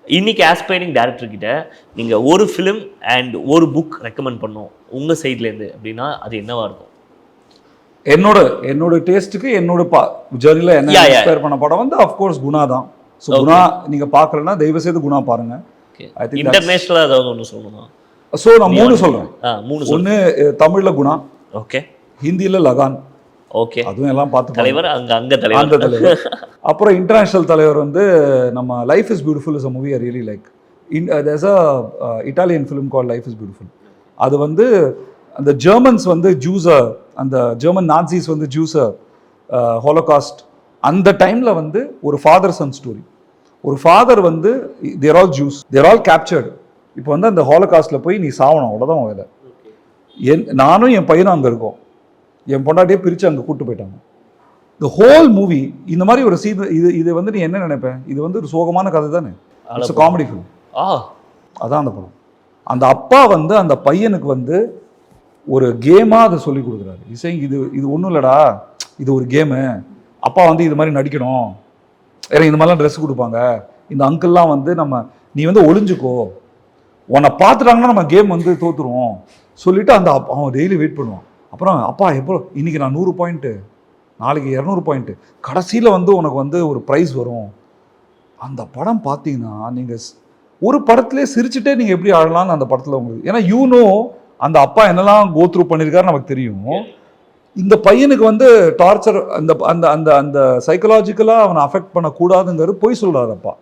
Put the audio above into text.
இன்னைக்கு aspiring director கிட்ட நீங்கள் ஒரு ஃபிலிம் அண்ட் ஒரு புக் ரெக்கமெண்ட் பண்ணோம் உங்கள் சைட்லேருந்து அப்படின்னா அது என்னவா இருக்கும்? என்னோட டேஸ்ட்டுக்கு என்னோட ஜேர்னியில் என்ன இன்ஸ்பயர் பண்ண படம் வந்து அஃப்கோர்ஸ் குணா தான். ஸோ குணா நீங்கள் பார்க்கலன்னா தயவு செய்து குணா பாருங்க. ஐ திங்க் இன்டர்நேஷனலாக ஏதாவது ஒன்று சொல்லணும். ஸோ நான் 3 சொல்கிறேன். 3 ஒன்று தமிழில் குணா, ஓகே, ஹிந்தியில் லகான், ஓகே, அதுவும் எல்லாம் பார்த்து தலைவர் அங்கே தலைவர் அந்த தலைவர். அப்புறம் இன்டர்நேஷ்னல் தலைவர் வந்து நம்ம life is beautiful is a movie I really like. There's a Italian film call life is beautiful. அது வந்து அந்த ஜெர்மன்ஸ் வந்து ஜூஸை, அந்த ஜெர்மன் நாட்ஸீஸ் வந்து ஜூஸை ஹோலோகாஸ்ட் அந்த டைமில் வந்து ஒரு ஃபாதர் சன் ஸ்டோரி. ஒரு ஃபாதர் வந்து தேர் ஆல் ஜூஸ், தேர் ஆல் கேப்சர்டு. இப்போ வந்து அந்த ஹோலோகாஸ்ட்டில் போய் நீ சாவணும், அவ்வளோதான் வேலை. நானும் என் பையனும் அங்கே இருக்கோம், என் பொண்டாட்டியே பிரித்து அங்கே கூப்பிட்டு போயிட்டாங்க. த ஹோல் மூவி இந்த மாதிரி ஒரு சீன். இது வந்து நீ என்ன நினைப்பேன், இது வந்து ஒரு சோகமான கதை தானே, இட்ஸ் காமெடி ஃபிலிம். அதான் அந்த படம். அந்த அப்பா வந்து அந்த பையனுக்கு வந்து ஒரு கேமாக அதை சொல்லி கொடுக்குறாரு. இசை இது ஒன்றும் இல்லைடா, இது ஒரு கேமு, அப்பா வந்து இது மாதிரி நடிக்கணும், ஏன்னா இந்த மாதிரிலாம் ட்ரெஸ் கொடுப்பாங்க, இந்த அங்கிள்லாம் வந்து நீ வந்து ஒளிஞ்சுக்கோ, உன்னை பார்த்துட்டாங்கன்னா நம்ம கேம் வந்து தோற்றுருவோம் சொல்லிவிட்டு அவன் டெய்லி வெயிட் பண்ணுவான். அப்புறம் அப்பா எப்போ இன்றைக்கி நான் 100 பாயிண்ட்டு, நாளைக்கு 200 பாயிண்ட்டு, கடைசியில் வந்து உனக்கு வந்து ஒரு ப்ரைஸ் வரும். அந்த படம் பார்த்தீங்கன்னா நீங்கள் ஒரு படத்துலேயே சிரிச்சுட்டே நீங்கள் எப்படி ஆடலாம்னு அந்த படத்தில் உங்களுக்கு, ஏன்னா அந்த அப்பா என்னெல்லாம் கோத்ரூ பண்ணியிருக்காரு நமக்கு தெரியும். இந்த பையனுக்கு வந்து டார்ச்சர், அந்த அந்த அந்த அந்த சைக்கலாஜிக்கலாக அவனை அஃபெக்ட் பண்ணக்கூடாதுங்கிறது போய் சொல்கிறார் அப்பா.